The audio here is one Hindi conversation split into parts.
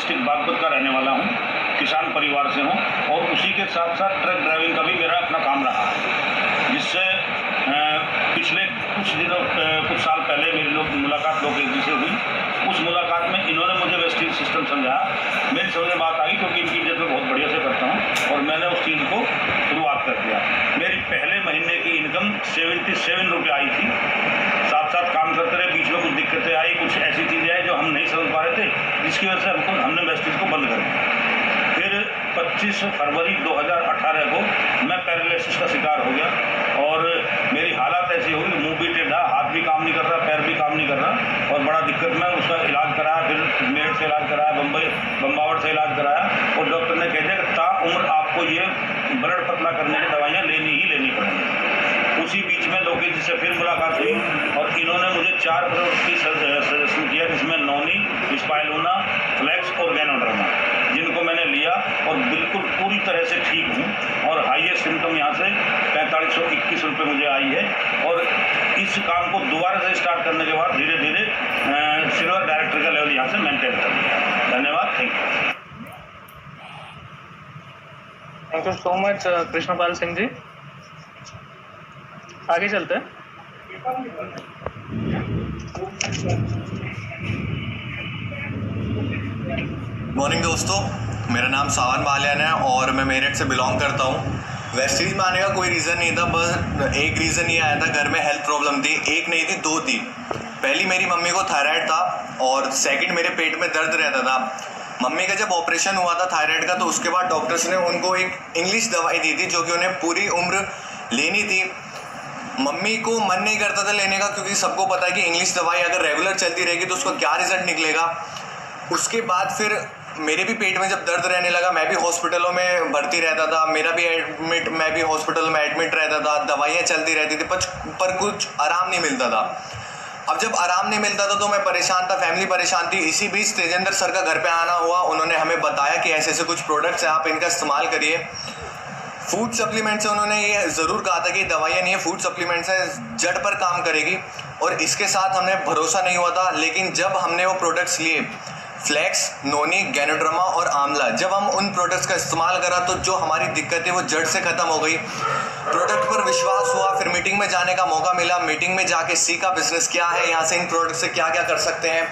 डिस्ट्रिक्ट बागपत का रहने वाला हूँ, किसान परिवार से हूँ और उसी के साथ साथ ट्रक ड्राइविंग का भी मेरा अपना काम रहा है, जिससे पिछले कुछ साल पहले मेरी मुलाकात लोकेश जी से हुई। उस मुलाकात में इन्होंने मुझे वेस्टिज सिस्टम समझाया, मेरी समझ में बात आई क्योंकि इनकी इज्जत मैं बहुत बढ़िया से करता हूँ और मैंने उस चीज़ को शुरुआत कर दिया। मेरी पहले महीने की इनकम 77 रुपये आई थी। साथ साथ काम करते रहे, बीच में कुछ दिक्कतें आई, कुछ ऐसी चीज़ें आई जो हम नहीं समझ पा रहे थे, जिसकी वजह से हमने वेस्टिज को बंद कर दिया। फिर 25 फरवरी 2018 को मैं पैरालिसिस का शिकार हो गया और मेरी हालत ऐसी हो गई, मुंह भी टेढ़ा, हाथ भी काम नहीं कर रहा, पैर भी काम नहीं कर रहा और बड़ा दिक्कत में उसका इलाज कराया। फिर मेरठ से इलाज कराया, बम्बावट से इलाज कराया और डॉक्टर ने कह दिया कि ताउम्र आपको ये ब्लड पतला करने की दवाइयाँ लेनी पड़ेंगी। उसी बीच में लोकेश जी से फिर मुलाकात हुई और इन्होंने मुझे 4 प्रोडक्ट की सजेशन किया, जिसमें नोनी, स्पाइलूना, फ्लैक्स और गैनोडर्मा, जिनको मैंने लिया और बिल्कुल पूरी तरह से ठीक हूँ और हाईएस्ट इनकम यहाँ से 4521 रुपये मुझे आई है। और इस काम को दोबारा से स्टार्ट करने के बाद धीरे धीरे सिल्वर डायरेक्टर का लेवल यहाँ से मेंटेन कर दिया। धन्यवाद, thank you. Thank you so much Krishnapal Singh ji. आगे चलते हैं। मॉर्निंग दोस्तों, मेरा नाम सावन बालियान है और मैं मेरठ से बिलोंग करता हूँ। वेस्टिज में आने का कोई रीज़न नहीं था, बस एक रीज़न ये आया था, घर में हेल्थ प्रॉब्लम थी। एक नहीं थी, 2 थी। पहली मेरी मम्मी को थायराइड था और सेकंड मेरे पेट में दर्द रहता था। मम्मी का जब ऑपरेशन हुआ था थायराइड का, तो उसके बाद डॉक्टर्स ने उनको एक इंग्लिश दवाई दी थी जो कि उन्हें पूरी उम्र लेनी थी। मम्मी को मन नहीं करता था लेने का, क्योंकि सबको पता है कि इंग्लिश दवाई अगर रेगुलर चलती रहेगी तो उसका क्या रिजल्ट निकलेगा। उसके बाद फिर मेरे भी पेट में जब दर्द रहने लगा, मैं भी हॉस्पिटलों में भर्ती रहता था, मैं भी हॉस्पिटल में एडमिट रहता था, दवाइयाँ चलती रहती थी, पर कुछ आराम नहीं मिलता था। अब जब आराम नहीं मिलता था तो मैं परेशान था, फैमिली परेशान थी। इसी बीच तेजेंद्र सर का घर पे आना हुआ, उन्होंने हमें बताया कि ऐसे ऐसे कुछ प्रोडक्ट्स हैं, आप इनका इस्तेमाल करिए। फूड सप्लीमेंट्स से उन्होंने ये ज़रूर कहा था कि दवाइयाँ नहीं है, फूड सप्लीमेंट्स है, जड़ पर काम करेगी और इसके साथ हमें भरोसा नहीं हुआ था। लेकिन जब हमने वो प्रोडक्ट्स लिए, फ्लैक्स, नोनी, गैनोड्रमा और आंवला, जब हम उन प्रोडक्ट्स का इस्तेमाल करा तो जो हमारी दिक्कत है वो जड़ से ख़त्म हो गई। प्रोडक्ट पर विश्वास हुआ, फिर मीटिंग में जाने का मौका मिला। मीटिंग में जाके सीखा बिजनेस क्या है, यहाँ से इन प्रोडक्ट से क्या क्या कर सकते हैं।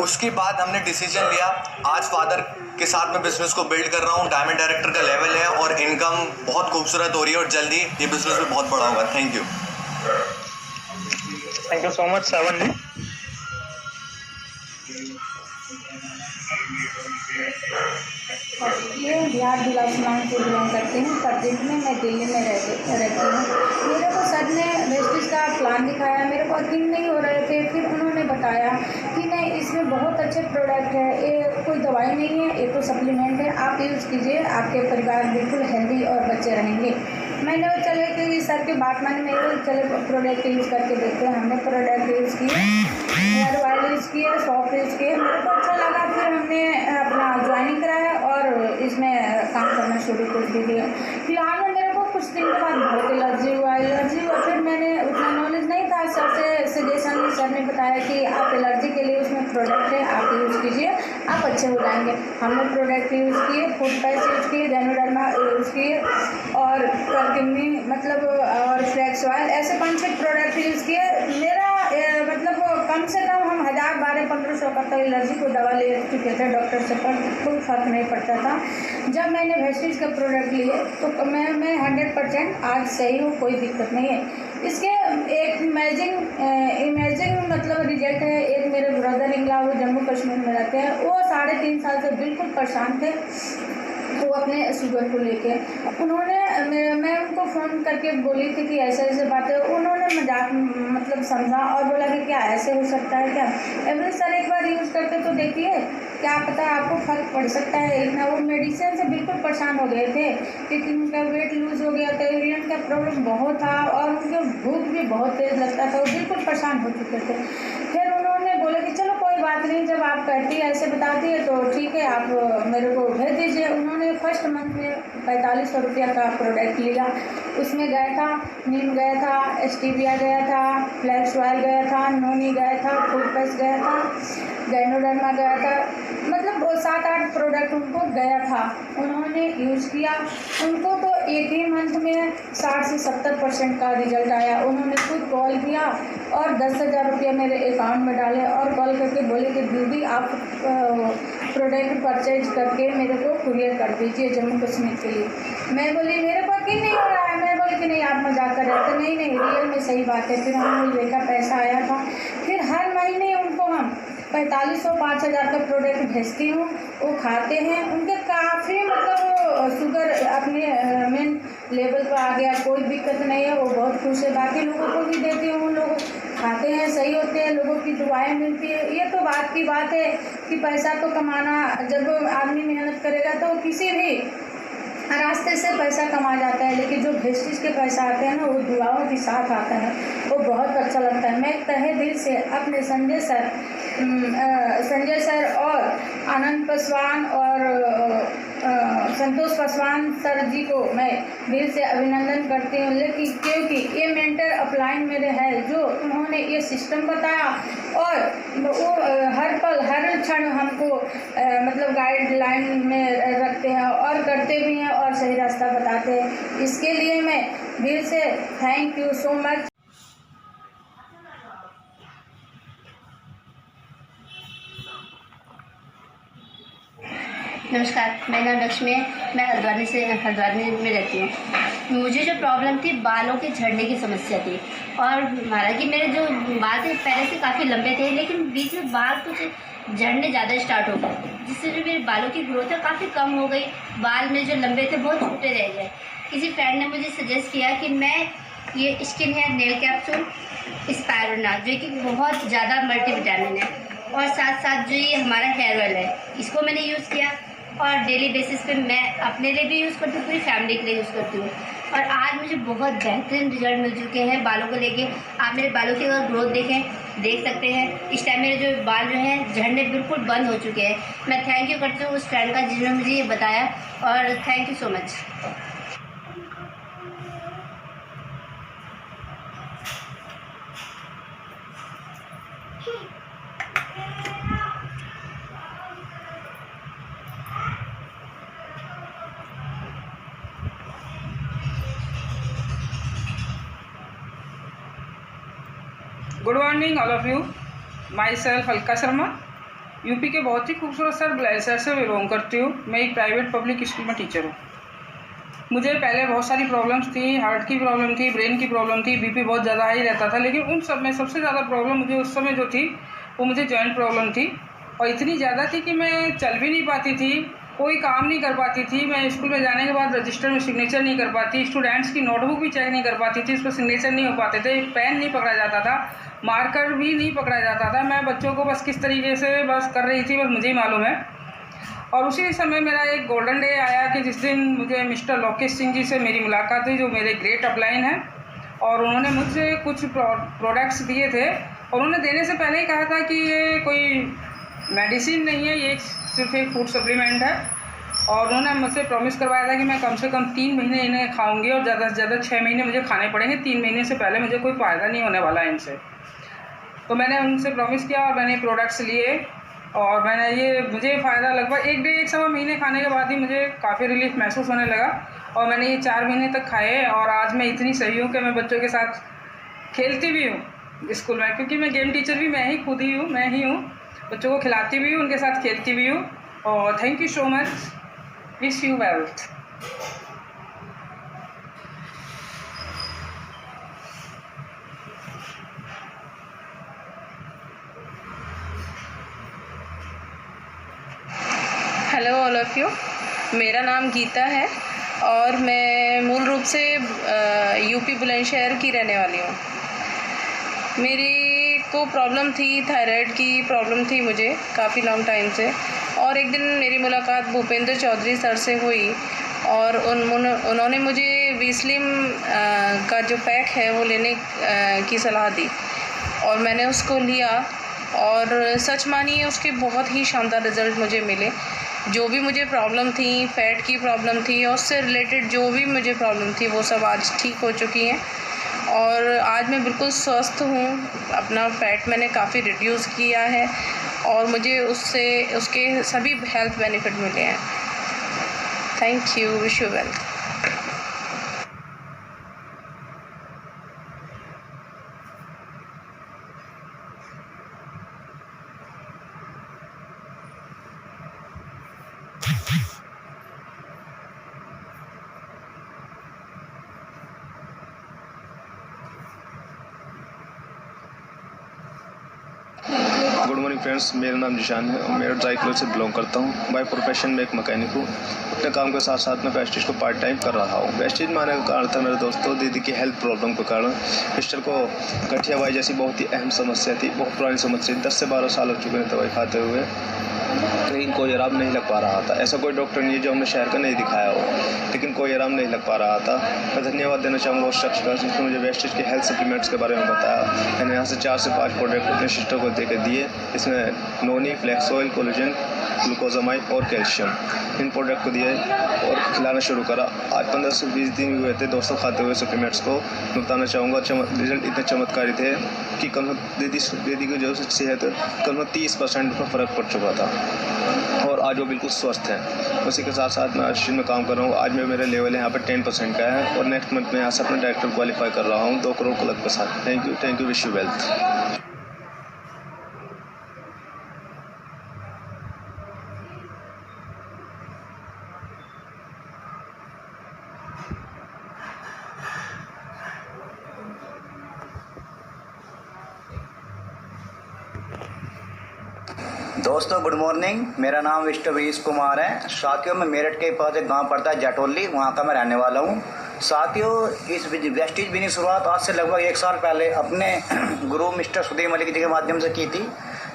उसके बाद हमने डिसीजन लिया। आज फादर के साथ मैं बिजनेस को बिल्ड कर रहा हूँ, डायमंड डायरेक्टर का लेवल है और इनकम बहुत खूबसूरत हो रही है और जल्दी ये बिजनेस भी बहुत बड़ा होगा। थैंक यू सो मच सावन जी। ये बिहार जिला उस्मान से बिलोंग करते हैं। प्रेजेंट में मैं दिल्ली में रहती हूँ। मेरे को सर ने वेस्टिज का प्लान दिखाया, मेरे को यकीन नहीं हो रहे थे। फिर उन्होंने बताया कि नहीं, इसमें बहुत अच्छे प्रोडक्ट है, ये कोई दवाई नहीं है, ये तो सप्लीमेंट है, आप यूज़ कीजिए, आपके परिवार बिल्कुल हेल्दी और बच्चे रहेंगे। मैंने चले कि सर की बात मानी, मेरे चले प्रोडक्ट यूज़ करके देखते हैं। हमने प्रोडक्ट यूज़ किए, हेयर ऑयल यूज़ किया, सॉफ्ट यूज़ किए, मेरे को अच्छा लगा। फिर हमने अपना ज्वाइनिंग कराया और इसमें काम करना शुरू कर दिया। फिलहाल में मेरे को कुछ दिन के बाद बहुत एलर्जी हुआ। फिर मैंने उतना नॉलेज नहीं था, सर से सजेशन, सर ने बताया कि आप एलर्जी के लिए उसमें प्रोडक्ट है, आप यूज़ कीजिए, आप अच्छे हो जाएंगे। हमने प्रोडक्ट यूज़ किए, फूड पैच यूज़ किए, गैनोडर्मा यूज़ किए और करकिन्नी मतलब और फ्लैक्स ऑयल, ऐसे 5-6 प्रोडक्ट यूज़ किए। मेरा मतलब कम से कम हम 1000-1200-1500 का तो एलर्जी को दवा ले चुके थे डॉक्टर से, पर कोई फर्क नहीं पड़ता था। जब मैंने वेस्टिज का प्रोडक्ट लिए तो मैं 100% आज सही हूँ, कोई दिक्कत नहीं है। इसके एक इमेजिंग मतलब रिजल्ट है। एक मेरे ब्रदर इन लॉ वो जम्मू कश्मीर में रहते हैं, वो 3.5 साल से बिल्कुल परेशान थे, वो अपने शुगर को लेके। उन्होंने मैं उनको फ़ोन करके बोली थी कि ऐसे ऐसे बातें, उन्होंने मजाक मतलब समझा और बोला कि क्या ऐसे हो सकता है क्या, एवरी सर एक बार यूज़ करके तो देखिए, क्या पता आपको फ़र्क पड़ सकता है। इतना वो मेडिसिन से बिल्कुल परेशान हो गए थे क्योंकि उनका वेट लूज़ हो गया था, यूरिन का प्रॉब्लम बहुत था और उनको भूख भी बहुत तेज़ लगता था, वो बिल्कुल परेशान हो चुके थे। फिर उन्होंने बोला कि चलो कोई बात नहीं, जब आप कहती है, ऐसे बताती है तो ठीक है आप मेरे को भेज दीजिए। उन्होंने फर्स्ट मंथ में 4500 रुपया का प्रोडक्ट लिया। उसमें गया था नीम गया था, स्टीविया गया था, फ्लैक्स ऑयल गया था, नोनी गया था, फूडपेस्ट गया था, गाइनोडर्मा गया था, मतलब 7-8 प्रोडक्ट उनको गया था। उन्होंने यूज़ किया, उनको तो एक ही मंथ में 60 से 70% का रिजल्ट आया। उन्होंने खुद कॉल किया और 10,000 रुपया मेरे अकाउंट में डाले और कॉल करके बोले कि दीदी आप प्रोडक्ट परचेज करके मेरे को कुरियर कर दीजिए जम्मू कश्मीर के लिए। मैं बोली मेरे को यकीन नहीं हो रहा है। मैं बोली कि नहीं आप मजाक कर रहे थे। नहीं रियल में सही बात है। फिर हमने देखा पैसा आया था। फिर हर महीने उनको हम 4500-5000 का प्रोडक्ट भेजती हूँ, वो खाते हैं। उनके काफ़ी मतलब शुगर अपने मेन लेवल पर आ गया, कोई दिक्कत नहीं है, वो बहुत खुश है। बाकी लोगों को भी देती हूँ, लोग खाते हैं, सही होते हैं, लोगों की दुआएं मिलती है। ये तो बात की बात है कि पैसा तो कमाना, जब आदमी मेहनत करेगा तो किसी भी रास्ते से पैसा कमा जाता है, लेकिन जो वेस्टेज के पैसा आते हैं ना वो दुआओं के साथ आता है, वो बहुत अच्छा लगता है। मैं तहे दिल से अपने संजय सर और आनंद पासवान और संतोष पासवान सर जी को मैं दिल से अभिनंदन करती हूँ, लेकिन क्योंकि ये मेंटर अपलाइन मेरे हैं, जो उन्होंने ये सिस्टम बताया और वो हर पल हर क्षण हमको मतलब गाइडलाइन में रखते हैं और करते भी हैं और सही रास्ता बताते हैं। इसके लिए मैं दिल से थैंक यू सो मच। नमस्कार, मेरा नाम लक्ष्मी है। मैं हल्द्वानी में रहती हूँ। मुझे जो प्रॉब्लम थी बालों के झड़ने की समस्या थी, और हालांकि मेरे जो बाल थे पहले से काफ़ी लंबे थे, लेकिन बीच में बाल कुछ झड़ने ज़्यादा स्टार्ट हो गए, जिससे जो मेरे बालों की ग्रोथ है काफ़ी कम हो गई। बाल में जो लंबे थे बहुत छोटे रह गए। किसी फ्रेंड ने मुझे सजेस्ट किया कि मैं ये स्किन हेयर नेल कैप्सूल स्पायरुना, जो कि बहुत ज़्यादा मल्टीविटामिन है, और साथ साथ जो ये हमारा हेयर ऑयल है, इसको मैंने यूज़ किया और डेली बेसिस पे मैं अपने लिए भी यूज़ करती हूँ, पूरी फैमिली के लिए यूज़ करती हूँ, और आज मुझे बहुत बेहतरीन रिजल्ट मिल चुके हैं बालों को लेके। आप मेरे बालों की अगर ग्रोथ देख सकते हैं। इस टाइम मेरे जो बाल जो हैं झड़ने बिल्कुल बंद हो चुके हैं। मैं थैंक यू करती हूँ उस फ्रेंड का जिन्होंने मुझे ये बताया, और thank you so much. Good morning all of you. My self Alka Sharma, UP के बहुत ही खूबसूरत सर बुलंदशहर से बिलोंग करती हूँ। मैं एक प्राइवेट पब्लिक स्कूल में टीचर हूँ। मुझे पहले बहुत सारी प्रॉब्लम्स थी, हार्ट की प्रॉब्लम थी, ब्रेन की प्रॉब्लम थी, बीपी बहुत ज़्यादा हाई रहता था, लेकिन उन सब में सबसे ज़्यादा प्रॉब्लम मुझे उस समय जो थी वो मुझे जॉइंट प्रॉब्लम थी, और इतनी ज़्यादा थी कि मैं चल भी नहीं पाती थी, कोई काम नहीं कर पाती थी। मैं स्कूल में जाने के बाद रजिस्टर में सिग्नेचर नहीं कर पाती, स्टूडेंट्स की नोटबुक भी चेक नहीं कर पाती थी, उस पर सिग्नेचर नहीं हो पाते थे, पेन नहीं पकड़ा जाता था, मार्कर भी नहीं पकड़ा जाता था। मैं बच्चों को बस किस तरीके से बस कर रही थी, बस मुझे ही मालूम है। और उसी समय मेरा एक गोल्डन डे आया कि जिस दिन मुझे मिस्टर लोकेश सिंह जी से मेरी मुलाकात हुई, जो मेरे ग्रेट अपलाइन हैं, और उन्होंने मुझसे कुछ प्रोडक्ट्स दिए थे, और उन्होंने देने से पहले ही कहा था कि ये कोई मेडिसिन नहीं है, ये सिर्फ एक फूड सप्लीमेंट है, और उन्होंने मुझसे प्रॉमिस करवाया था कि मैं कम से कम 3 महीने इन्हें खाऊंगी, और ज़्यादा से ज़्यादा 6 महीने मुझे खाने पड़ेंगे। 3 महीने से पहले मुझे कोई फ़ायदा नहीं होने वाला है इनसे। तो मैंने उनसे प्रॉमिस किया और मैंने प्रोडक्ट्स लिए, और मैंने मुझे फ़ायदा लगभग 1-1.25 महीने खाने के बाद ही मुझे काफ़ी रिलीफ महसूस होने लगा, और मैंने ये 4 महीने तक खाए, और आज मैं इतनी सही हूँ कि मैं बच्चों के साथ खेलती भी हूँ स्कूल में, क्योंकि मैं गेम टीचर भी मैं ही हूँ, बच्चों को खिलाती भी हूँ, उनके साथ खेलती भी हूँ। और thank you so much, wish you wealth. Hello all of you, मेरा नाम गीता है और मैं मूल रूप से यूपी बुलंदशहर की रहने वाली हूँ। मेरी को प्रॉब्लम थी, थायराइड की प्रॉब्लम थी मुझे काफ़ी लॉन्ग टाइम से, और एक दिन मेरी मुलाकात भूपेंद्र चौधरी सर से हुई, और उन्होंने मुझे वीस्लिम का जो पैक है वो लेने की सलाह दी, और मैंने उसको लिया, और सच मानिए उसके बहुत ही शानदार रिज़ल्ट मुझे मिले। जो भी मुझे प्रॉब्लम थी, फ़ैट की प्रॉब्लम थी और उससे रिलेटेड जो भी मुझे प्रॉब्लम थी वो सब आज ठीक हो चुकी हैं और आज मैं बिल्कुल स्वस्थ हूँ। अपना फ़ैट मैंने काफ़ी रिड्यूस किया है और मुझे उसके सभी हेल्थ बेनिफिट मिले हैं। Thank you, wish you well. Good morning friends, मेरा नाम जिशान है और मेरा ड्राई क्लोथ से बिलोंग करता हूँ। बाय प्रोफेशन में एक मैकेनिक हूँ। अपने काम के साथ साथ मैं वेस्टेज को पार्ट टाइम कर रहा हूँ। वेस्टेज में आने का कारण था मेरे दोस्तों दीदी की हेल्थ प्रॉब्लम के कारण। सिस्टर को गठिया जैसी बहुत ही अहम समस्या थी, बहुत पुरानी समस्या, 10 से 12 साल हो चुके हैं दवाई खाते हुए, लेकिन कोई आराम नहीं लग पा रहा था। ऐसा कोई डॉक्टर नहीं है जो हमने शहर का नहीं दिखाया हो, लेकिन कोई आराम नहीं लग पा रहा था। मैं धन्यवाद देना चाहूँगा उस शख्स का जिसने मुझे वेस्टेज के हेल्थ सप्लीमेंट्स के बारे में बताया। मैंने यहाँ से 4 से 5 प्रोडक्ट अपने सिस्टर को दे के दिए। इसमें नोनी, फ्लेक्स ऑयल, कोलेजन, ग्लूकोजामाइड और कैल्शियम, इन प्रोडक्ट को दिए और खिलाना शुरू करा। आज 15 से 20 दिन हुए थे दोस्तों खाते हुए सप्लीमेंट्स को। मैं बताना चाहूँगा रिजल्ट इतने चमत्कारी थे कि कल दीदी की जो सेहत कल 30% का फ़र्क पड़ चुका था और आज वो बिल्कुल स्वस्थ हैं। उसी के साथ साथ मैं अर्शिन में काम कर रहा हूँ। आज में मेरा लेवल यहाँ पर 10% का है और नेक्स्ट मंथ में यहाँ से अपना डायरेक्टर क्वालिफाई कर रहा हूँ 2 करोड़ क्लब के साथ। Thank you, wish you wealth. दोस्तों गुड मॉर्निंग, मेरा नाम मिस्टर वीस कुमार है। साथियों, मैं मेरठ के पास एक गांव पड़ता है जटोली, वहां का मैं रहने वाला हूं। साथियों, इस वेस्टेज बिजनेस शुरुआत आज से लगभग 1 साल पहले अपने गुरु मिस्टर सुधीर मलिक जी के माध्यम से की थी।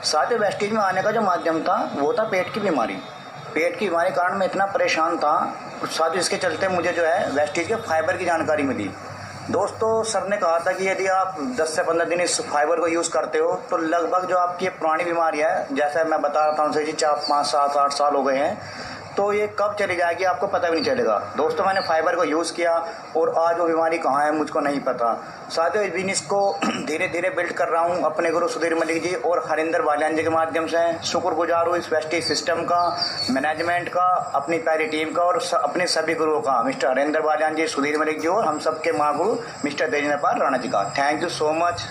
साथियों, वेस्टेज में आने का जो माध्यम था वो था पेट की बीमारी। पेट की बीमारी के कारण मैं इतना परेशान था। साथियों, इसके चलते मुझे जो है वेस्टेज के फाइबर की जानकारी मिली। दोस्तों, सर ने कहा था कि यदि आप 10 से 15 दिन इस फाइबर को यूज़ करते हो तो लगभग जो आपकी पुरानी बीमारी है, जैसे मैं बता रहा था उनसे जी 4, 5, 7, 8 साल हो गए हैं, तो ये कब चली जाएगी आपको पता भी नहीं चलेगा। दोस्तों, मैंने फाइबर को यूज़ किया और आज वो बीमारी कहाँ है मुझको नहीं पता। साथियों, इस बिजनेस को धीरे धीरे बिल्ड कर रहा हूँ अपने गुरु सुधीर मलिक जी और हरिंदर बालियान जी के माध्यम से। शुक्रगुजार हूँ इस वेस्टेज सिस्टम का, मैनेजमेंट का, अपनी प्यारी टीम का और अपने सभी गुरुओं का, मिस्टर हरिंदर बालियान जी, सुधीर मलिक जी और हम सबके महागुरु मिस्टर तेजेंद्र पाल राणा जी का। Thank you so much.